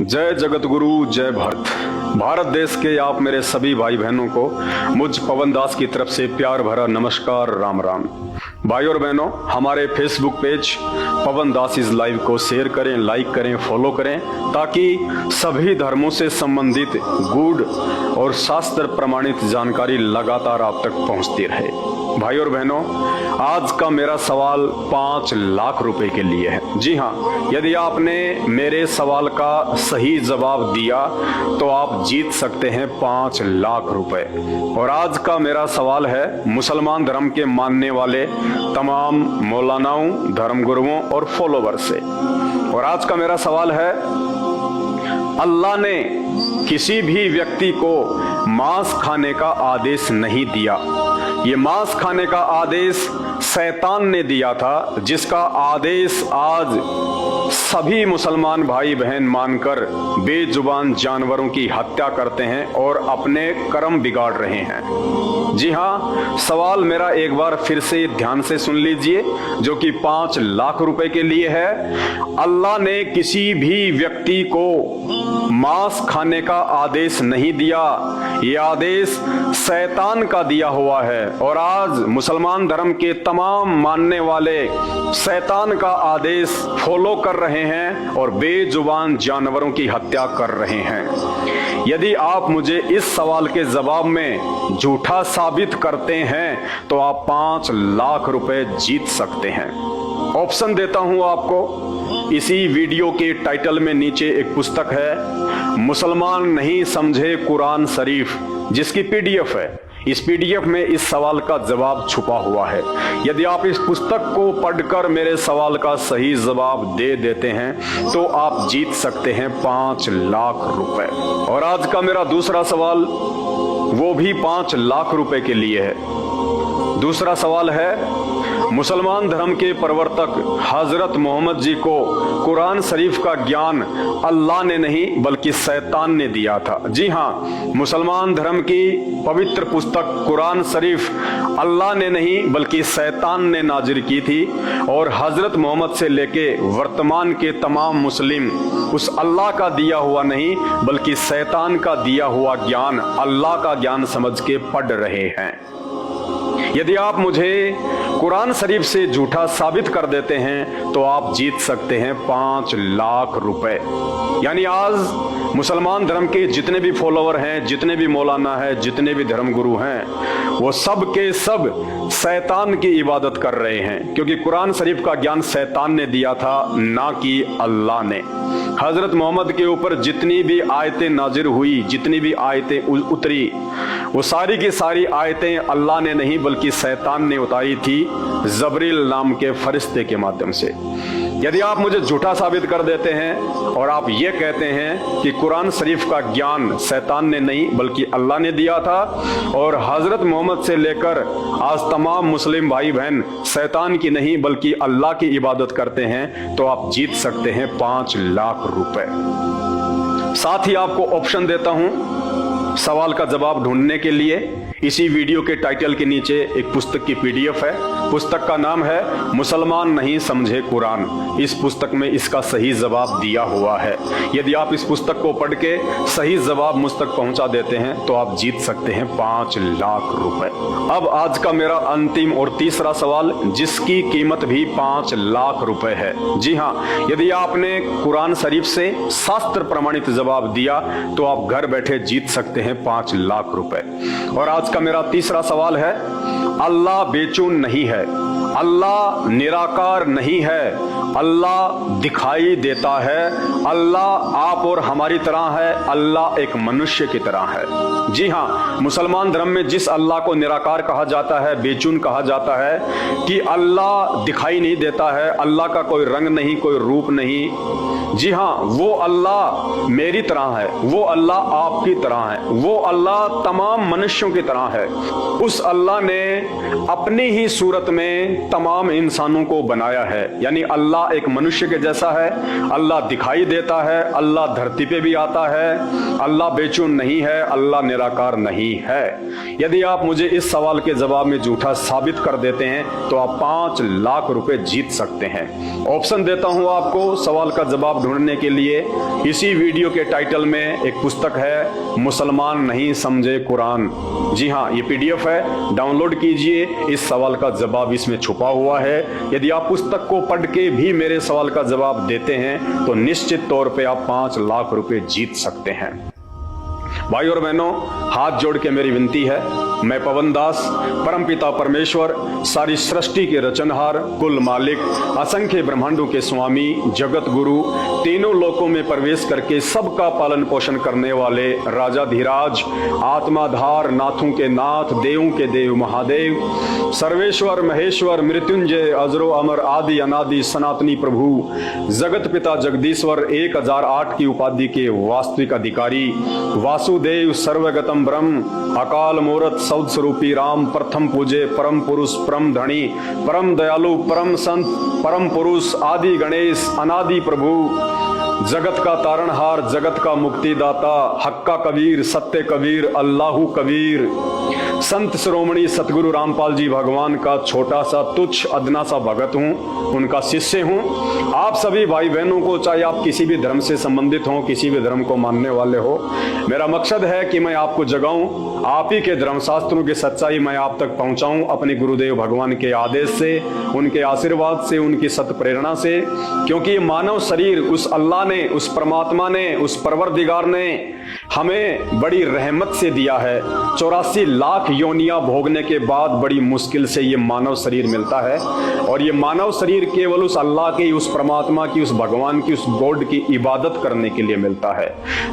जय जगत गुरु, जय भारत। भारत देश के आप मेरे सभी भाई बहनों को मुझ पवन दास की तरफ से प्यार भरा नमस्कार, राम राम। भाई और बहनों, हमारे Facebook page Pawan Das is live को शेयर करें, लाइक करें, फॉलो करें, ताकि सभी धर्मों से संबंधित गूढ़ और शास्त्र प्रमाणित जानकारी लगातार आप तक पहुंचती रहे। भाई और बहनों, आज का मेरा सवाल 5 लाख रुपए के लिए है। जी हाँ, यदि आपने मेरे सवाल का सही जवाब दिया तो आप जीत सकते हैं 5 लाख रुपए। और आज का मेरा सवाल है मुसलमान धर्म के मानने वाले तमाम मौलानाओं, धर्मगुरुओं और फॉलोवर से। और आज का मेरा सवाल है, अल्लाह ने किसी भी व्यक्ति को मांस खाने का आदेश नहीं दिया। ये मांस खाने का आदेश शैतान ने दिया था, जिसका आदेश आज सभी मुसलमान भाई बहन मानकर बेजुबान जानवरों की हत्या करते हैं और अपने कर्म बिगाड़ रहे हैं। जी हाँ, सवाल मेरा एक बार फिर से ध्यान से सुन लीजिए, जो कि 5 लाख रुपए के लिए है। अल्लाह ने किसी भी व्यक्ति को मांस खाने का आदेश नहीं दिया, ये आदेश शैतान का दिया हुआ है। और आज मुसलमान धर्म के तमाम मानने वाले शैतान का आदेश फॉलो कर रहे हैं और बेजुबान जानवरों की हत्या कर रहे हैं। यदि आप मुझे इस सवाल के जवाब में झूठा साबित करते हैं तो आप 5 लाख रुपए जीत सकते हैं। ऑप्शन देता हूं आपको। इसी वीडियो के टाइटल में नीचे एक पुस्तक है, मुसलमान नहीं समझे कुरान शरीफ, जिसकी पीडीएफ है। इस पीडीएफ में इस सवाल का जवाब छुपा हुआ है। यदि आप इस पुस्तक को पढ़कर मेरे सवाल का सही जवाब दे देते हैं तो आप जीत सकते हैं 5 लाख रुपए। और आज का मेरा दूसरा सवाल वो भी 5 लाख रुपए के लिए है। दूसरा सवाल है, मुसलमान धर्म के प्रवर्तक हजरत मोहम्मद जी को कुरान शरीफ का ज्ञान अल्लाह ने नहीं बल्कि शैतान ने दिया था। जी हाँ, मुसलमान धर्म की पवित्र पुस्तक कुरान शरीफ अल्लाह ने नहीं बल्कि शैतान ने नाजिल की थी। और हजरत मोहम्मद से लेके वर्तमान के तमाम मुस्लिम उस अल्लाह का दिया हुआ नहीं बल्कि शैतान का दिया हुआ ज्ञान अल्लाह का ज्ञान समझ के पढ़ रहे हैं। यदि आप मुझे कुरान शरीफ से झूठा साबित कर देते हैं तो आप जीत सकते हैं 5 लाख रुपए। यानी आज मुसलमान धर्म के जितने भी फॉलोवर हैं, जितने भी मौलाना हैं, जितने भी धर्मगुरु हैं, वो सब के सब शैतान की इबादत कर रहे हैं, क्योंकि कुरान शरीफ का ज्ञान शैतान ने दिया था, ना कि अल्लाह ने। हजरत मोहम्मद के ऊपर जितनी भी आयतें नाजिल हुई, जितनी भी आयतें उतरी, वो सारी की सारी आयतें अल्लाह ने नहीं बल्कि शैतान ने उतारी थी, जबरील नाम के फरिश्ते के माध्यम से। यदि आप मुझे झूठा साबित कर देते हैं और आप ये कहते हैं कि कुरान शरीफ का ज्ञान शैतान ने नहीं बल्कि अल्लाह ने दिया था और हजरत मोहम्मद से लेकर आज तमाम मुस्लिम भाई बहन शैतान की नहीं बल्कि अल्लाह की इबादत करते हैं, तो आप जीत सकते हैं 5 लाख रुपए। साथ ही आपको ऑप्शन देता हूं सवाल का जवाब ढूंढने के लिए। इसी वीडियो के टाइटल के नीचे एक पुस्तक की पीडीएफ है। पुस्तक का नाम है मुसलमान नहीं समझे कुरान। इस पुस्तक में इसका सही जवाब दिया हुआ है। यदि आप इस पुस्तक को पढ़ के सही जवाब मुझ तक पहुंचा देते हैं तो आप जीत सकते हैं 5 लाख रुपए। अब आज का मेरा अंतिम और तीसरा सवाल, जिसकी कीमत भी 5 लाख रुपए है। जी हाँ, यदि आपने कुरान शरीफ से शास्त्र प्रमाणित जवाब दिया तो आप घर बैठे जीत सकते हैं 5 लाख रुपए। और आज का मेरा तीसरा सवाल है, अल्लाह बेचून नहीं है, अल्लाह निराकार नहीं है, अल्लाह दिखाई देता है, अल्लाह आप और हमारी तरह है, अल्लाह एक मनुष्य की तरह है। जी हाँ, मुसलमान धर्म में जिस अल्लाह को निराकार कहा जाता है, बेचून कहा जाता है कि अल्लाह दिखाई नहीं देता है, अल्लाह का कोई रंग नहीं, कोई रूप नहीं। जी हाँ, वो अल्लाह मेरी तरह है, वो अल्लाह आपकी तरह है, वो अल्लाह तमाम मनुष्यों की तरह है। उस अल्लाह ने अपनी ही सूरत में तमाम इंसानों को बनाया है। यानी अल्लाह एक मनुष्य के जैसा है, अल्लाह दिखाई देता है, अल्लाह धरती पे भी आता है, अल्लाह बेचैन नहीं है, अल्लाह निराकार नहीं है। यदि आप मुझे इस सवाल के जवाब में झूठा साबित कर देते हैं तो आप 5 लाख रुपए जीत सकते हैं। ऑप्शन देता हूं आपको सवाल का जवाब ढूंढने के लिए। इसी वीडियो के टाइटल में एक पुस्तक है, मुसलमान नहीं समझे कुरान। जी हाँ, ये PDF है, डाउनलोड कीजिए। इस सवाल का जवाब इसमें छुपा हुआ है। यदि आप पुस्तक को पढ़ के भी मेरे सवाल का जवाब देते हैं तो निश्चित तौर पे आप 5 लाख रुपए जीत सकते हैं। भाई और बहनों, हाथ जोड़ के मेरी विनती है, मैं पवन दास, परमपिता परमेश्वर, सारी सृष्टि के रचनहार, कुल मालिक, असंख्य ब्रह्मांडों के स्वामी, जगत गुरु, तीनों लोकों में प्रवेश करके सबका पालन पोषण करने वाले राजाधिराज, आत्माधार, नाथों के नाथ, देवों के देव महादेव, सर्वेश्वर महेश्वर, मृत्युंजय, अजरो अमर, आदि अनादि, सनातनी प्रभु, जगत पिता जगदीश्वर, 1008 की उपाधि के वास्तविक अधिकारी, वासुदेव, सर्वगतम ब्रह्म, अकाल मूरत, सौद स्वरूपी राम, प्रथम पूजे, परम पुरुष, परम धनी, परम दयालु, परम संत, परम पुरुष, आदि गणेश, अनादि प्रभु, जगत का तारणहार, जगत का मुक्तिदाता, हक्का कबीर, सत्य कबीर, अल्लाहू कबीर, संत शिरोमणि सतगुरु रामपाल जी भगवान का छोटा सा तुच्छ अदना सा भगत हूँ, उनका शिष्य हूँ। आप सभी भाई बहनों को, चाहे आप किसी भी धर्म से संबंधित हो, किसी भी धर्म को मानने वाले हो, मेरा मकसद है कि मैं आपको जगाऊं, आप ही के धर्मशास्त्रों की सच्चाई मैं आप तक पहुंचाऊं अपने गुरुदेव भगवान के आदेश से, उनके आशीर्वाद से, उनकी सत प्रेरणा से। क्योंकि मानव शरीर उस अल्लाह ने, उस परमात्मा ने, उस परवरदिगार ने हमें बड़ी रहमत से दिया है। 84 लाख योनियां भोगने के बाद बड़ी मुश्किल से ये मानव शरीर मिलता है, और ये मानव शरीर केवल उस अल्लाह की, उस परमात्मा की, उस भगवान की, उस गॉड की इबादत करने के लिए मिलता है,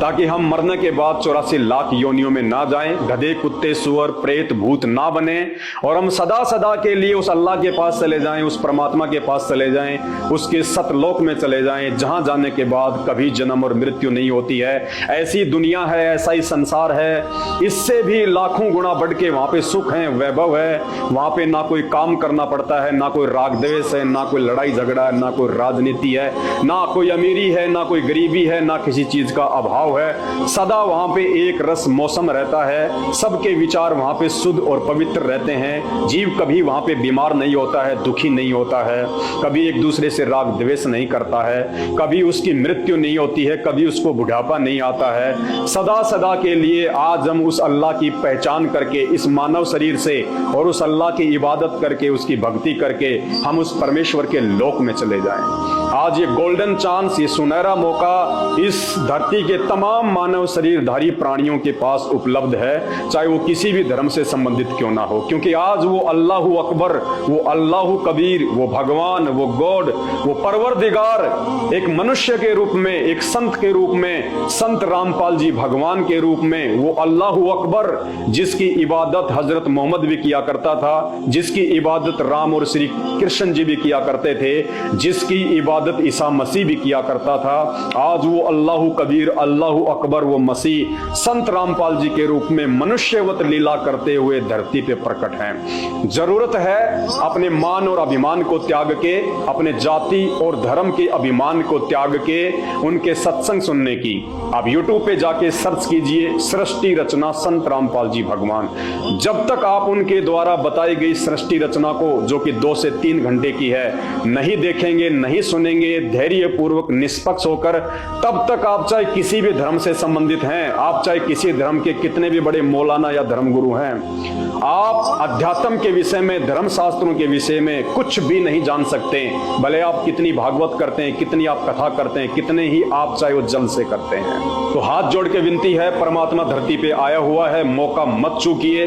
ताकि हम मरने के बाद 84 लाख योनियों में ना जाएं, गधे, कुत्ते, सुअर, प्रेत, भूत ना बने, और हम सदा सदा के लिए उस अल्लाह के पास चले जाएं, उस परमात्मा के पास चले जाएं, उसके सतलोक में चले जाएं, जहां जाने के बाद कभी जन्म और मृत्यु नहीं होती है। ऐसी दुनिया है, ऐसा ही संसार है, इससे भी लाखों गुना बढ़ के वहां पे सुख है, वैभव है। वहां पे ना कोई काम करना पड़ता है, ना कोई राग द्वेष है, ना कोई लड़ाई झगड़ा है, ना कोई राजनीति है, ना कोई अमीरी है, ना कोई गरीबी है, ना किसी चीज का अभाव है। सदा वहां पे एक रस मौसम रहता है, सबके विचार वहां पे शुद्ध और पवित्र रहते हैं। जीव कभी वहां पे बीमार नहीं होता है, दुखी नहीं होता है, कभी एक दूसरे से राग द्वेष नहीं करता है, कभी उसकी मृत्यु नहीं होती है, कभी उसको बुढ़ापा नहीं आता है। सदा सदा के लिए आज हम उस अल्लाह की पहचान करके इस मानव शरीर से, और उस अल्लाह की इबादत करके, उसकी भक्ति करके हम उस परमेश्वर के लोक में चले जाएं। आज ये गोल्डन चांस, ये सुनहरा मौका इस धरती के तमाम मानव शरीरधारी प्राणियों के पास उपलब्ध है, चाहे वो किसी भी धर्म से संबंधित क्यों ना हो। क्योंकि आज वो अल्लाहू अकबर, वो अल्लाहू कबीर, वो भगवान, वो गॉड, वो परवरदिगार एक मनुष्य के रूप में, एक संत के रूप में, संत रामपाल जी भगवान के रूप में, वो अल्लाहू अकबर जिसकी इबादत हजरत मोहम्मद भी किया करता था, जिसकी इबादत राम और श्री कृष्ण जी भी किया करते थे, जिसकी इबादत ईसा मसीह भी किया करता था, आज वो अल्लाहू कबीर, अल्लाहू अकबर, वो मसीह संत रामपाल जी के रूप में मनुष्यवत लीला करते हुए धरती पे प्रकट हैं। जरूरत है अपने मान और अभिमान को त्याग के, अपने जाति और धर्म के अभिमान को त्याग के उनके सत्संग सुनने की। आप YouTube पे जाके सर्च कीजिए, सृष्टि रचना संत रामपाल जी भगवान। जब तक आप उनके द्वारा बताई गई सृष्टि रचना को, जो कि 2 से 3 घंटे की है, नहीं देखेंगे, नहीं सुनेंगे धैर्य पूर्वक निष्पक्ष होकर, तब तक आप चाहे किसी भी धर्म से संबंधित हैं, आप चाहे किसी धर्म के कितने भी बड़े मौलाना या धर्मगुरु हैं, आप अध्यात्म के विषय में, धर्म शास्त्रों के विषय में कुछ भी नहीं जान सकते। भले आप कितनी भागवत करते हैं, कितनी आप कथा करते हैं, कितने ही आप चाहे वो जल से करते हैं। तो हाथ जोड़ के विनती है, परमात्मा धरती पे आया हुआ है, मौका मत चूकिए।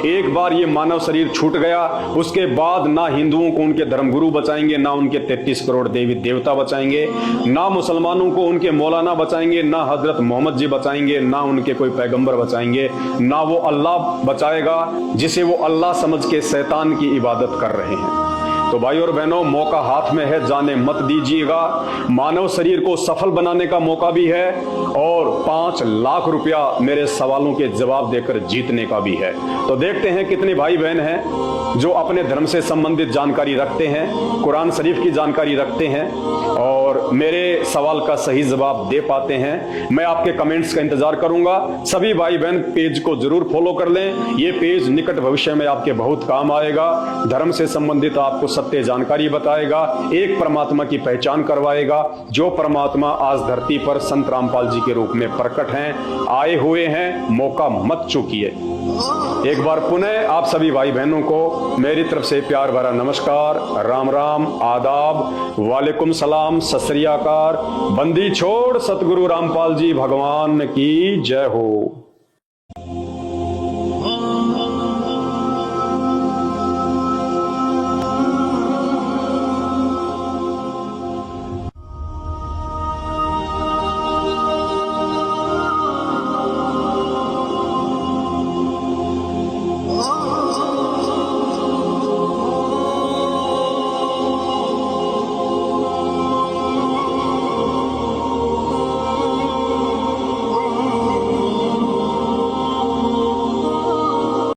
एक बार ये मानव शरीर छूट गया, उसके बाद ना हिंदुओं को उनके धर्मगुरु बचाएंगे, ना उनके 33 करोड़ देवी देवता बचाएंगे, ना मुसलमानों को उनके मौलाना बचाएंगे, ना हजरत मोहम्मद जी बचाएंगे, ना उनके कोई पैगंबर बचाएंगे, ना वो अल्लाह बचाएगा जिसे वो अल्लाह समझ के शैतान की इबादत कर रहे हैं। तो भाई और बहनों, मौका हाथ में है, जाने मत दीजिएगा। मानव शरीर को सफल बनाने का मौका भी है और 5 लाख रुपया मेरे सवालों के जवाब देकर जीतने का भी है। तो देखते हैं कितने भाई बहन हैं जो अपने धर्म से संबंधित जानकारी रखते हैं, कुरान शरीफ की जानकारी रखते हैं और मेरे सवाल का सही जवाब दे पाते हैं। मैं आपके कमेंट्स का इंतजार करूंगा। सभी भाई बहन पेज को जरूर फॉलो कर लें। ये पेज निकट भविष्य में आपके बहुत काम आएगा। धर्म से संबंधित आपको सत्य जानकारी बताएगा, एक परमात्मा की पहचान करवाएगा, जो परमात्मा आज धरती पर संत रामपाल जी के रूप में प्रकट हैं, आए हुए हैं। मौका मत चूकिए। एक बार पुनः आप सभी भाई बहनों को मेरी तरफ से प्यार भरा नमस्कार, राम राम, आदाब, वालेकुम सलाम, सत श्री अकाल। बंदी छोड़ सतगुरु रामपाल जी भगवान की जय हो।